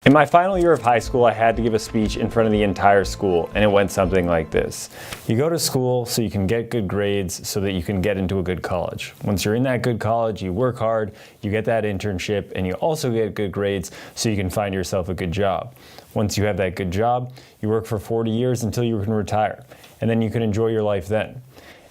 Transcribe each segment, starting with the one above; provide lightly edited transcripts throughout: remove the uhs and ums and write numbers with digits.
In my final year of high school, I had to give a speech in front of the entire school, and it went something like this. You go to school so you can get good grades so that you can get into a good college. Once you're in that good college, you work hard, you get that internship, and you also get good grades so you can find yourself a good job. Once you have that good job, you work for 40 years until you can retire, and then you can enjoy your life then.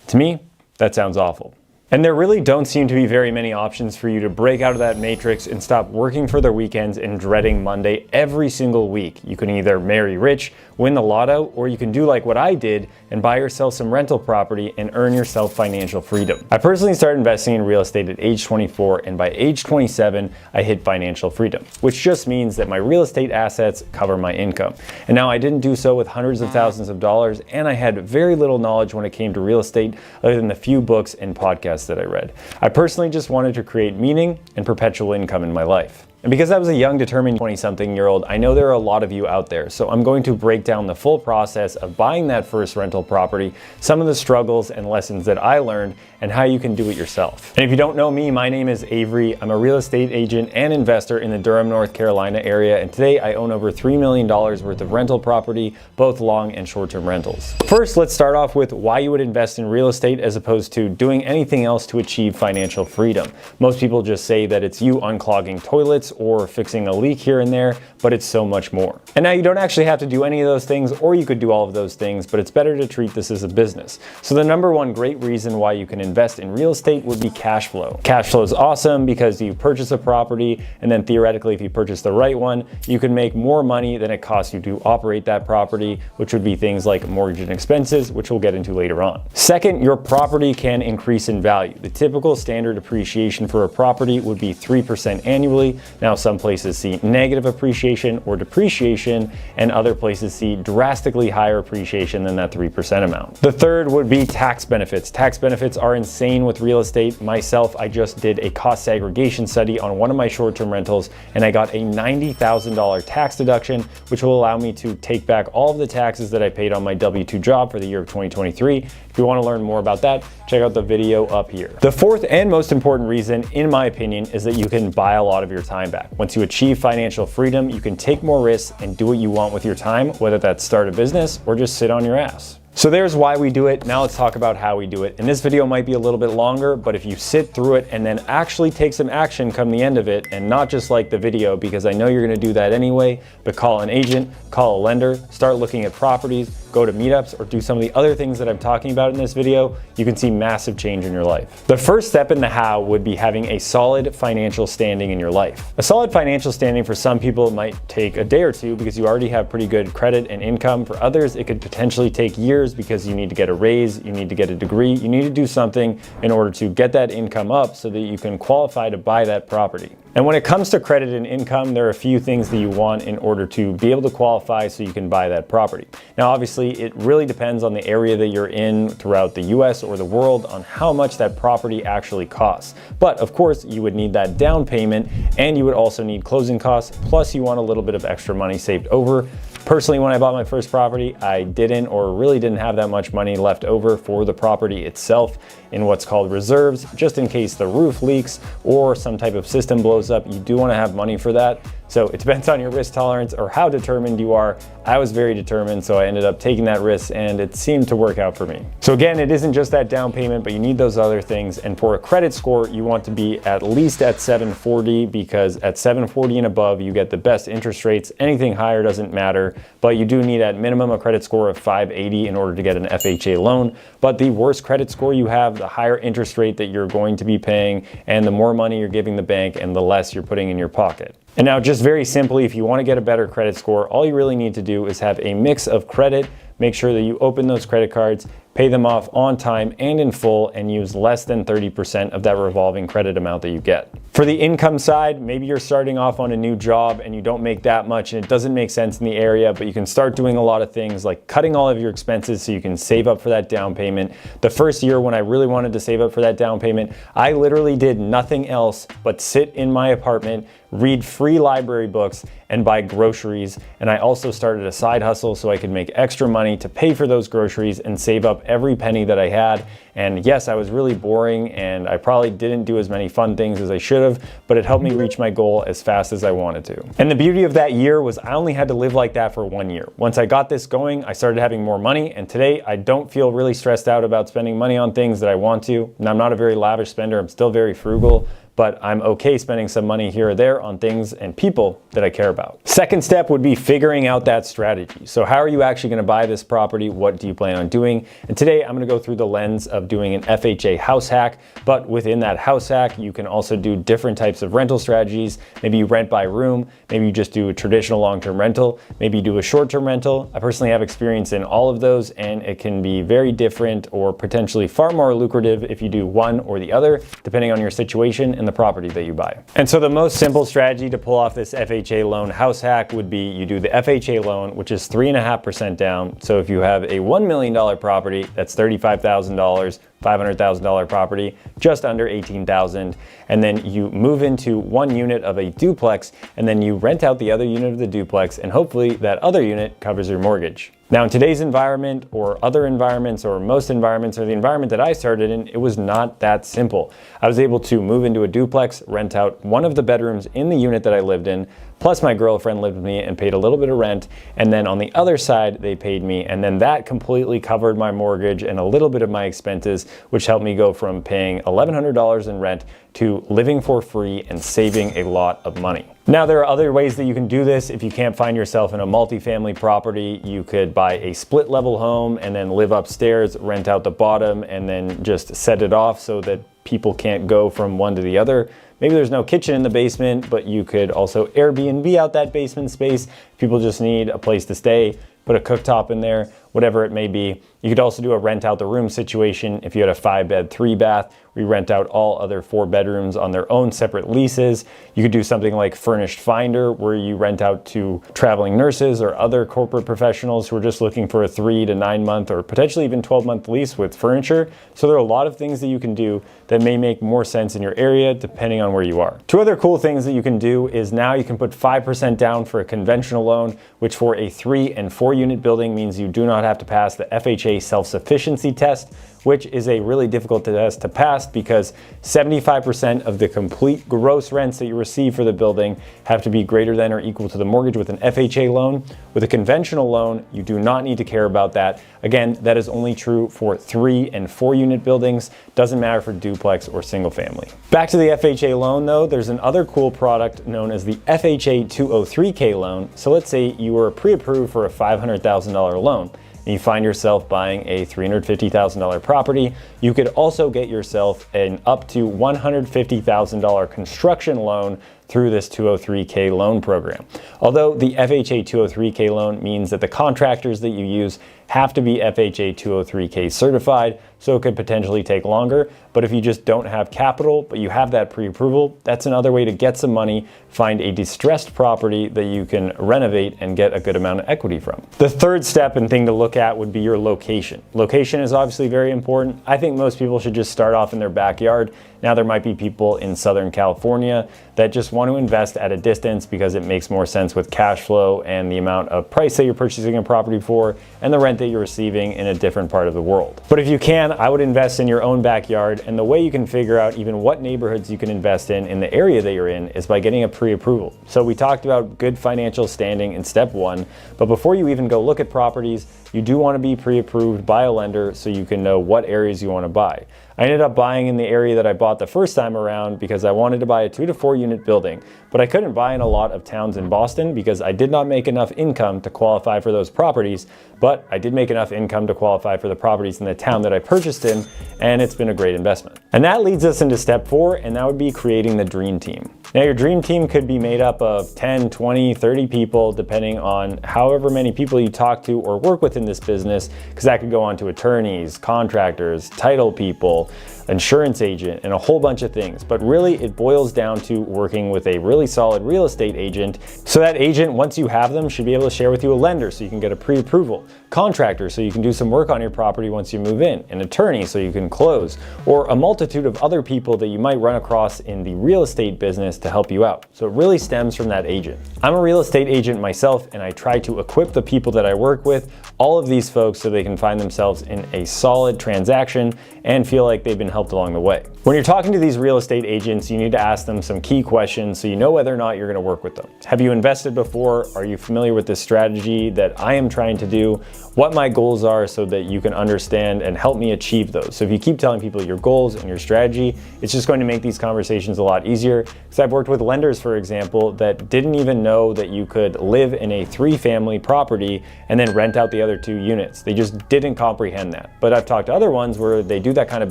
To me, that sounds awful. And there really don't seem to be very many options for you to break out of that matrix and stop working for the weekends and dreading Monday every single week. You can either marry rich, win the lotto, or you can do like what I did and buy yourself some rental property and earn yourself financial freedom. I personally started investing in real estate at age 24, and by age 27, I hit financial freedom, which just means that my real estate assets cover my income. And now I didn't do so with hundreds of thousands of dollars, and I had very little knowledge when it came to real estate other than the few books and podcasts that I read. I personally just wanted to create meaning and perpetual income in my life. And because I was a young, determined 20-something-year-old, I know there are a lot of you out there, so I'm going to break down the full process of buying that first rental property, some of the struggles and lessons that I learned, and how you can do it yourself. And if you don't know me, my name is Avery. I'm a real estate agent and investor in the Durham, North Carolina area, and today I own over $3 million worth of rental property, both long and short-term rentals. First, let's start off with why you would invest in real estate as opposed to doing anything else to achieve financial freedom. Most people just say that it's you unclogging toilets or fixing a leak here and there, but it's so much more. And now you don't actually have to do any of those things, or you could do all of those things, but it's better to treat this as a business. So the number one great reason why you can invest in real estate would be cash flow. Cash flow is awesome because you purchase a property, and then theoretically, if you purchase the right one, you can make more money than it costs you to operate that property, which would be things like mortgage and expenses, which we'll get into later on. Second, your property can increase in value. The typical standard appreciation for a property would be 3% annually. Now, some places see negative appreciation or depreciation, and other places see drastically higher appreciation than that 3% amount. The third would be tax benefits. Tax benefits are insane with real estate. Myself, I just did a cost segregation study on one of my short-term rentals, and I got a $90,000 tax deduction, which will allow me to take back all of the taxes that I paid on my W-2 job for the year of 2023. If you want to learn more about that, check out the video up here. The fourth and most important reason, in my opinion, is that you can buy a lot of your time back. Once you achieve financial freedom, you can take more risks and do what you want with your time, whether that's start a business or just sit on your ass. So there's why we do it. Now let's talk about how we do it. And this video might be a little bit longer, but if you sit through it and then actually take some action come the end of it, and not just like the video, because I know you're gonna do that anyway, but call an agent, call a lender, start looking at properties, go to meetups, or do some of the other things that I'm talking about in this video, you can see massive change in your life. The first step in the how would be having a solid financial standing in your life. A solid financial standing for some people might take a day or two because you already have pretty good credit and income. For others, it could potentially take years because you need to get a raise, you need to get a degree, you need to do something in order to get that income up so that you can qualify to buy that property. And when it comes to credit and income, there are a few things that you want in order to be able to qualify so you can buy that property. Now, obviously, it really depends on the area that you're in throughout the US or the world on how much that property actually costs. But of course, you would need that down payment, and you would also need closing costs, plus you want a little bit of extra money saved over. Personally, when I bought my first property, I didn't or really didn't have that much money left over for the property itself in what's called reserves, just in case the roof leaks or some type of system blows up. You do want to have money for that. So it depends on your risk tolerance or how determined you are. I was very determined, so I ended up taking that risk, and it seemed to work out for me. So again, it isn't just that down payment, but you need those other things. And for a credit score, you want to be at least at 740, because at 740 and above, you get the best interest rates. Anything higher doesn't matter, but you do need at minimum a credit score of 580 in order to get an FHA loan. But the worse credit score you have, the higher interest rate that you're going to be paying, and the more money you're giving the bank and the less you're putting in your pocket. And now, just very simply, if you want to get a better credit score, all you really need to do is have a mix of credit. Make sure that you open those credit cards, pay them off on time and in full, and use less than 30% of that revolving credit amount that you get. For the income side, maybe you're starting off on a new job and you don't make that much and it doesn't make sense in the area, but you can start doing a lot of things like cutting all of your expenses so you can save up for that down payment. The first year when I really wanted to save up for that down payment, I literally did nothing else but sit in my apartment, read free library books, and buy groceries. And I also started a side hustle so I could make extra money to pay for those groceries and save up every penny that I had. And yes, I was really boring and I probably didn't do as many fun things as I should have, but it helped me reach my goal as fast as I wanted to. And the beauty of that year was I only had to live like that for 1 year. Once I got this going, I started having more money, and today I don't feel really stressed out about spending money on things that I want to. And I'm not a very lavish spender, I'm still very frugal, but I'm okay spending some money here or there on things and people that I care about. Second step would be figuring out that strategy. So how are you actually gonna buy this property? What do you plan on doing? And today I'm gonna go through the lens of doing an FHA house hack, but within that house hack, you can also do different types of rental strategies. Maybe you rent by room, maybe you just do a traditional long-term rental, maybe you do a short-term rental. I personally have experience in all of those, and it can be very different or potentially far more lucrative if you do one or the other, depending on your situation and the property that you buy. And so the most simple strategy to pull off this FHA loan house hack would be you do the FHA loan, which is 3.5% down. So if you have a $1 million property, that's $35,000, $500,000 property, just under $18,000, and then you move into one unit of a duplex, and then you rent out the other unit of the duplex, and hopefully that other unit covers your mortgage. Now in today's environment, or other environments, or most environments, or the environment that I started in, it was not that simple. I was able to move into a duplex, rent out one of the bedrooms in the unit that I lived in, plus my girlfriend lived with me and paid a little bit of rent, and then on the other side they paid me, and then that completely covered my mortgage and a little bit of my expenses, which helped me go from paying $1,100 in rent to living for free and saving a lot of money. Now there are other ways that you can do this. If you can't find yourself in a multifamily property, you could buy a split level home and then live upstairs, rent out the bottom, and then just set it off so that people can't go from one to the other. Maybe there's no kitchen in the basement, but you could also Airbnb out that basement space. People just need a place to stay, put a cooktop in there, whatever it may be. You could also do a rent out the room situation. If you had a 5-bed, 3-bath, we rent out all other 4 bedrooms on their own separate leases. You could do something like Furnished Finder, where you rent out to traveling nurses or other corporate professionals who are just looking for a 3 to 9 month or potentially even 12-month lease with furniture. So there are a lot of things that you can do that may make more sense in your area depending on where you are. 2 other cool things that you can do is now you can put 5% down for a conventional loan, which for a 3 and 4 unit building means you do not have to pass the FHA self-sufficiency test, which is a really difficult test to pass because 75% of the complete gross rents that you receive for the building have to be greater than or equal to the mortgage with an FHA loan. With a conventional loan, you do not need to care about that. Again, that is only true for 3 and 4 unit buildings. Doesn't matter for duplex or single family. Back to the FHA loan though, there's another cool product known as the FHA 203K loan. So let's say you were pre-approved for a $500,000 loan. You find yourself buying a $350,000 property, you could also get yourself an up to $150,000 construction loan through this 203K loan program. Although the FHA 203K loan means that the contractors that you use have to be FHA 203K certified, so it could potentially take longer. But if you just don't have capital, but you have that pre-approval, that's another way to get some money, find a distressed property that you can renovate and get a good amount of equity from. The third step and thing to look at would be your location. Location is obviously very important. I think most people should just start off in their backyard. Now there might be people in Southern California that just want to invest at a distance because it makes more sense with cash flow and the amount of price that you're purchasing a property for and the rent that you're receiving in a different part of the world. But if you can, I would invest in your own backyard, and the way you can figure out even what neighborhoods you can invest in the area that you're in is by getting a pre-approval. So we talked about good financial standing in step 1, but before you even go look at properties, you do want to be pre-approved by a lender so you can know what areas you want to buy. I ended up buying in the area that I bought the first time around because I wanted to buy a 2 to 4 unit building, but I couldn't buy in a lot of towns in Boston because I did not make enough income to qualify for those properties, but I did make enough income to qualify for the properties in the town that I purchased in, and it's been a great investment. And that leads us into step 4, and that would be creating the dream team. Now your dream team could be made up of 10, 20, 30 people, depending on however many people you talk to or work with in this business, because that could go on to attorneys, contractors, title people, insurance agent, and a whole bunch of things. But really, it boils down to working with a really solid real estate agent. So that agent, once you have them, should be able to share with you a lender so you can get a pre-approval, contractor so you can do some work on your property once you move in, an attorney so you can close, or a multitude of other people that you might run across in the real estate business to help you out. So it really stems from that agent. I'm a real estate agent myself, and I try to equip the people that I work with, all of these folks, so they can find themselves in a solid transaction and feel like they've been helped along the way. When you're talking to these real estate agents, you need to ask them some key questions so you know whether or not you're going to work with them. Have you invested before? Are you familiar with this strategy that I am trying to do? What my goals are so that you can understand and help me achieve those. So if you keep telling people your goals and your strategy, it's just going to make these conversations a lot easier. Because I've worked with lenders, for example, that didn't even know that you could live in a 3-family property and then rent out the other 2 units. They just didn't comprehend that. But I've talked to other ones where they do that kind of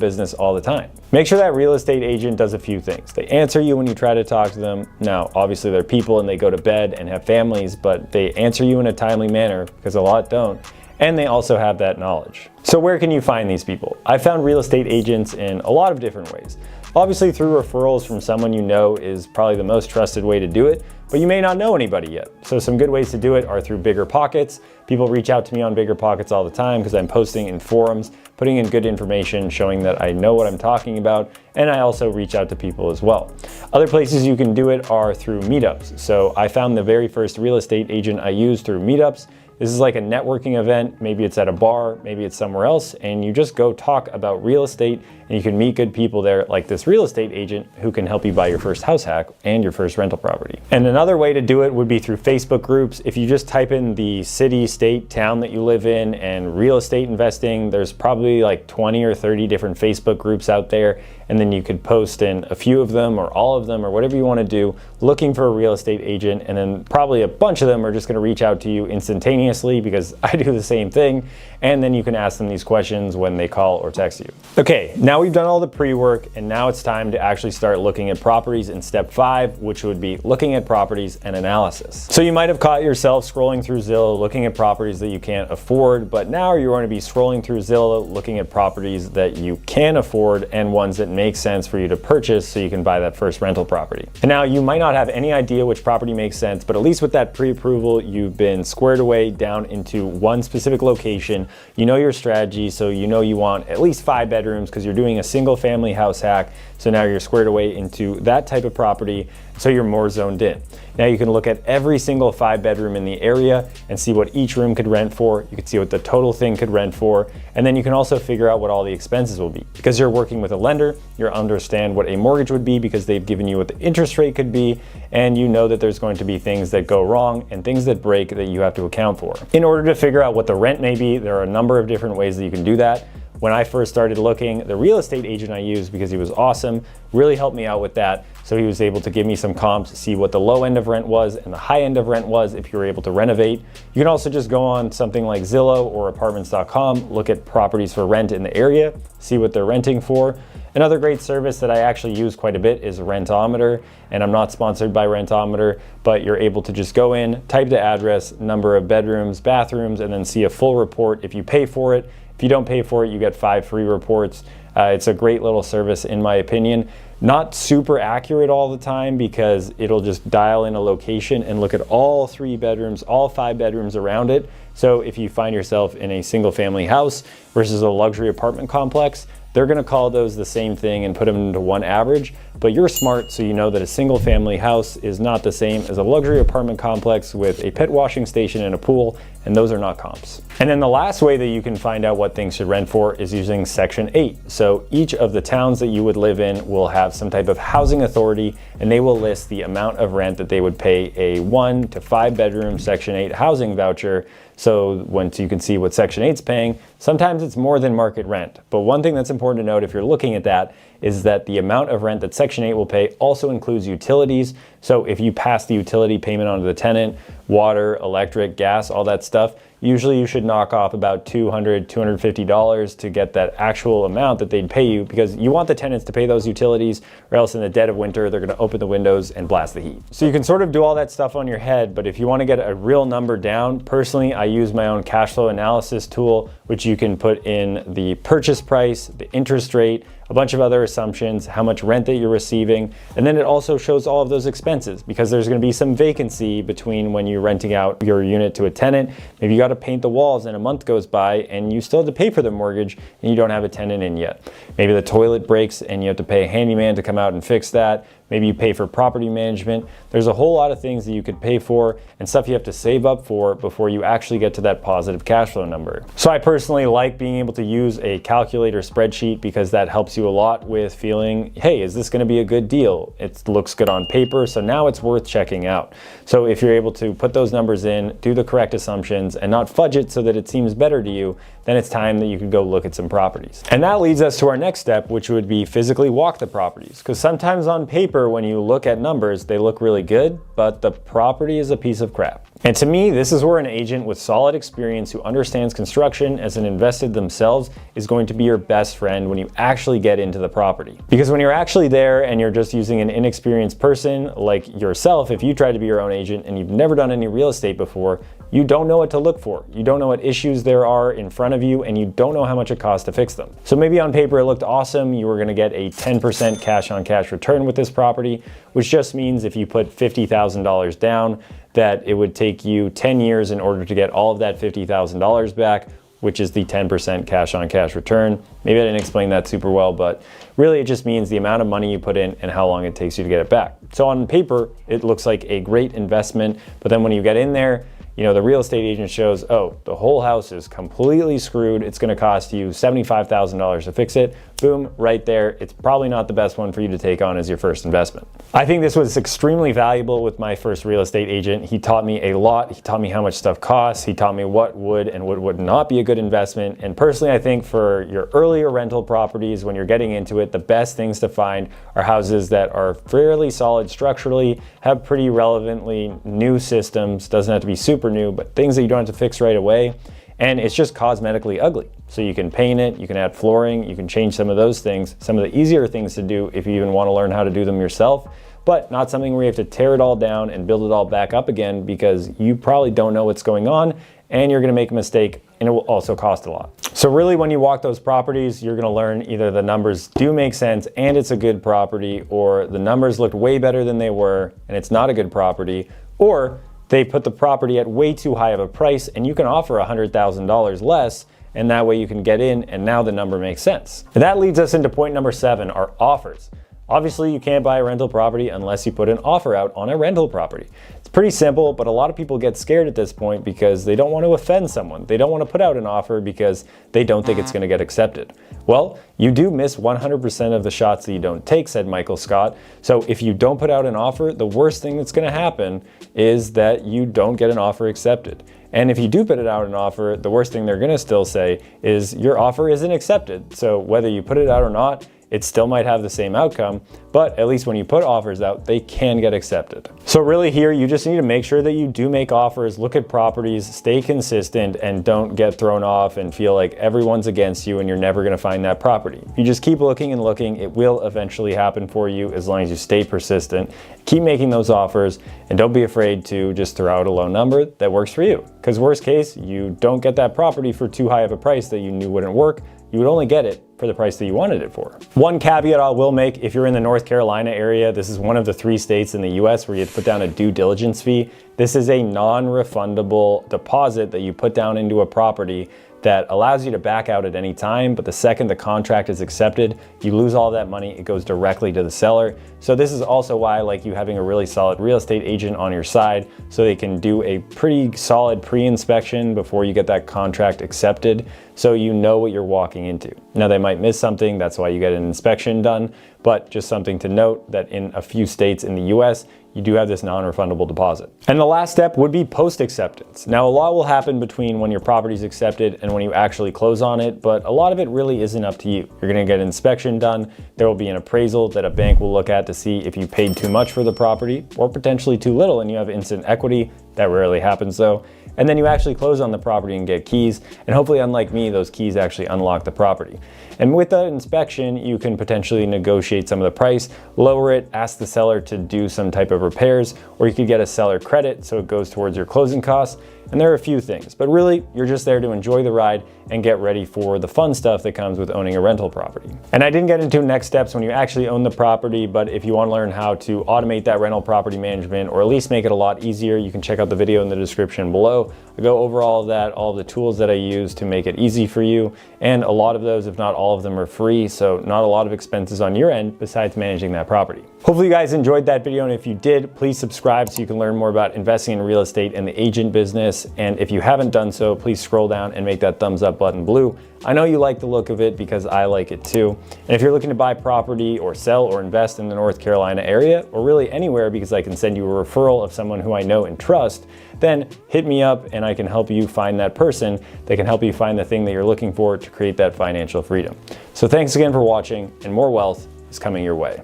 business all the time. Make sure that real estate agent does a few things. They answer you when you try to talk to them. Now, obviously they're people and they go to bed and have families, but they answer you in a timely manner, because a lot don't. And they also have that knowledge. So where can you find these people? I found real estate agents in a lot of different ways. Obviously through referrals from someone you know is probably the most trusted way to do it, but you may not know anybody yet. So some good ways to do it are through Bigger Pockets. People reach out to me on Bigger Pockets all the time because I'm posting in forums, putting in good information, showing that I know what I'm talking about, and I also reach out to people as well. Other places you can do it are through meetups. So I found the very first real estate agent I used through meetups. This is like a networking event. Maybe it's at a bar, maybe it's somewhere else, and you just go talk about real estate, and you can meet good people there, like this real estate agent who can help you buy your first house hack and your first rental property. And another way to do it would be through Facebook groups. If you just type in the city, state, town that you live in and real estate investing, there's probably like 20 or 30 different Facebook groups out there, and then you could post in a few of them or all of them or whatever you want to do, looking for a real estate agent, and then probably a bunch of them are just going to reach out to you instantaneously, because I do the same thing, and then you can ask them these questions when they call or text you. Okay, now we've done all the pre-work, and now it's time to actually start looking at properties in step 5, which would be looking at properties and analysis. So you might have caught yourself scrolling through Zillow looking at properties that you can't afford, but now you're going to be scrolling through Zillow looking at properties that you can afford and ones that make sense for you to purchase so you can buy that first rental property. And now you might not have any idea which property makes sense, but at least with that pre-approval, you've been squared away down into one specific location. You know your strategy, so you know you want at least 5 bedrooms because you're doing a single family house hack. So now you're squared away into that type of property, so you're more zoned in. Now you can look at every single 5-bedroom in the area and see what each room could rent for. You can see what the total thing could rent for, and then you can also figure out what all the expenses will be. Because you're working with a lender, you understand what a mortgage would be because they've given you what the interest rate could be, and you know that there's going to be things that go wrong and things that break that you have to account for. In order to figure out what the rent may be, there are a number of different ways that you can do that. When I first started looking, the real estate agent I used, because he was awesome, really helped me out with that. So he was able to give me some comps, see what the low end of rent was and the high end of rent was if you were able to renovate. You can also just go on something like Zillow or apartments.com, look at properties for rent in the area, see what they're renting for. Another great service that I actually use quite a bit is Rentometer, and I'm not sponsored by Rentometer, but you're able to just go in, type the address, number of bedrooms, bathrooms, and then see a full report if you pay for it. If you don't pay for it, you get 5 free reports. It's a great little service in my opinion. Not super accurate all the time because it'll just dial in a location and look at all 3 bedrooms, all 5 bedrooms around it. So if you find yourself in a single family house versus a luxury apartment complex, they're gonna call those the same thing and put them into one average, but you're smart so you know that a single family house is not the same as a luxury apartment complex with a pet washing station and a pool, and those are not comps. And then the last way that you can find out what things should rent for is using Section 8. So each of the towns that you would live in will have some type of housing authority, and they will list the amount of rent that they would pay a 1 to 5 bedroom Section 8 housing voucher. So once you can see what Section 8's paying, sometimes it's more than market rent. But one thing that's important to note if you're looking at that is that the amount of rent that Section 8 will pay also includes utilities. So if you pass the utility payment onto the tenant, water, electric, gas, all that stuff, usually you should knock off about $200, $250 to get that actual amount that they'd pay you, because you want the tenants to pay those utilities, or else in the dead of winter, they're gonna open the windows and blast the heat. So you can sort of do all that stuff on your head, but if you wanna get a real number down, personally, I use my own cash flow analysis tool, which you can put in the purchase price, the interest rate, a bunch of other assumptions, how much rent that you're receiving, and then it also shows all of those expenses, because there's gonna be some vacancy between when you're renting out your unit to a tenant. Maybe you gotta paint the walls and a month goes by and you still have to pay for the mortgage and you don't have a tenant in yet. Maybe the toilet breaks and you have to pay a handyman to come out and fix that. Maybe you pay for property management. There's a whole lot of things that you could pay for and stuff you have to save up for before you actually get to that positive cash flow number. So I personally like being able to use a calculator spreadsheet, because that helps you a lot with feeling, hey, is this gonna be a good deal? It looks good on paper, so now it's worth checking out. So if you're able to put those numbers in, do the correct assumptions, and not fudge it so that it seems better to you, then it's time that you could go look at some properties. And that leads us to our next step, which would be physically walk the properties. Because sometimes on paper, when you look at numbers, they look really good, but the property is a piece of crap. And to me, this is where an agent with solid experience who understands construction as an invested themselves is going to be your best friend when you actually get into the property. Because when you're actually there and you're just using an inexperienced person like yourself, if you try to be your own agent and you've never done any real estate before, you don't know what to look for. You don't know what issues there are in front of you, and you don't know how much it costs to fix them. So maybe on paper it looked awesome. You were gonna get a 10% cash on cash return with this property, which just means if you put $50,000 down, that it would take you 10 years in order to get all of that $50,000 back, which is the 10% cash on cash return. Maybe I didn't explain that super well, but really it just means the amount of money you put in and how long it takes you to get it back. So on paper, it looks like a great investment, but then when you get in there, you know, the real estate agent shows, oh, the whole house is completely screwed. It's gonna cost you $75,000 to fix it. Boom, right there. It's probably not the best one for you to take on as your first investment. I think this was extremely valuable with my first real estate agent. He taught me a lot. He taught me how much stuff costs. He taught me what would and what would not be a good investment. And personally, I think for your earlier rental properties, when you're getting into it, the best things to find are houses that are fairly solid structurally, have pretty relevantly new systems, doesn't have to be super new, but things that you don't have to fix right away. And it's just cosmetically ugly. So you can paint it, you can add flooring, you can change some of those things, some of the easier things to do if you even want to learn how to do them yourself, but not something where you have to tear it all down and build it all back up again, because you probably don't know what's going on and you're gonna make a mistake, and it will also cost a lot. So really, when you walk those properties, you're gonna learn either the numbers do make sense and it's a good property, or the numbers looked way better than they were and it's not a good property, or they put the property at way too high of a price and you can offer $100,000 less, and that way you can get in and now the number makes sense. And that leads us into point number 7, our offers. Obviously, you can't buy a rental property unless you put an offer out on a rental property. It's pretty simple, but a lot of people get scared at this point because they don't want to offend someone. They don't want to put out an offer because they don't think it's going to get accepted. Well, you do miss 100% of the shots that you don't take, said Michael Scott. So if you don't put out an offer, the worst thing that's going to happen is that you don't get an offer accepted. And if you do put it out an offer, the worst thing they're going to still say is your offer isn't accepted. So whether you put it out or not, it still might have the same outcome, but at least when you put offers out, they can get accepted. So really here, you just need to make sure that you do make offers, look at properties, stay consistent, and don't get thrown off and feel like everyone's against you and you're never gonna find that property. If you just keep looking and looking, it will eventually happen for you as long as you stay persistent. Keep making those offers, and don't be afraid to just throw out a low number that works for you. Because worst case, you don't get that property for too high of a price that you knew wouldn't work. You would only get it for the price that you wanted it for. One caveat I will make, if you're in the North Carolina area, this is one of the 3 states in the US where you have to put down a due diligence fee. This is a non-refundable deposit that you put down into a property that allows you to back out at any time, but the second the contract is accepted, you lose all that money, it goes directly to the seller. So this is also why I like you having a really solid real estate agent on your side, so they can do a pretty solid pre-inspection before you get that contract accepted, so you know what you're walking into. Now they might miss something, that's why you get an inspection done, but just something to note that in a few states in the US, you do have this non-refundable deposit. And the last step would be post-acceptance. Now, a lot will happen between when your property is accepted and when you actually close on it, but a lot of it really isn't up to you. You're gonna get an inspection done. There will be an appraisal that a bank will look at to see if you paid too much for the property or potentially too little and you have instant equity. That rarely happens though. And then you actually close on the property and get keys, and hopefully, unlike me, those keys actually unlock the property. And with the inspection, you can potentially negotiate some of the price, lower it, ask the seller to do some type of repairs, or you could get a seller credit so it goes towards your closing costs. And there are a few things, but really you're just there to enjoy the ride and get ready for the fun stuff that comes with owning a rental property. And I didn't get into next steps when you actually own the property, but if you want to learn how to automate that rental property management, or at least make it a lot easier, you can check out the video in the description below. I go over all of that, all of the tools that I use to make it easy for you. And a lot of those, if not all of them, are free, so not a lot of expenses on your end besides managing that property. Hopefully you guys enjoyed that video, and if you did, please subscribe so you can learn more about investing in real estate and the agent business. And if you haven't done so, please scroll down and make that thumbs up button blue. I know you like the look of it because I like it too. And if you're looking to buy property or sell or invest in the North Carolina area, or really anywhere, because I can send you a referral of someone who I know and trust, then hit me up and I can help you find that person that can help you find the thing that you're looking for to create that financial freedom. So thanks again for watching, and more wealth is coming your way.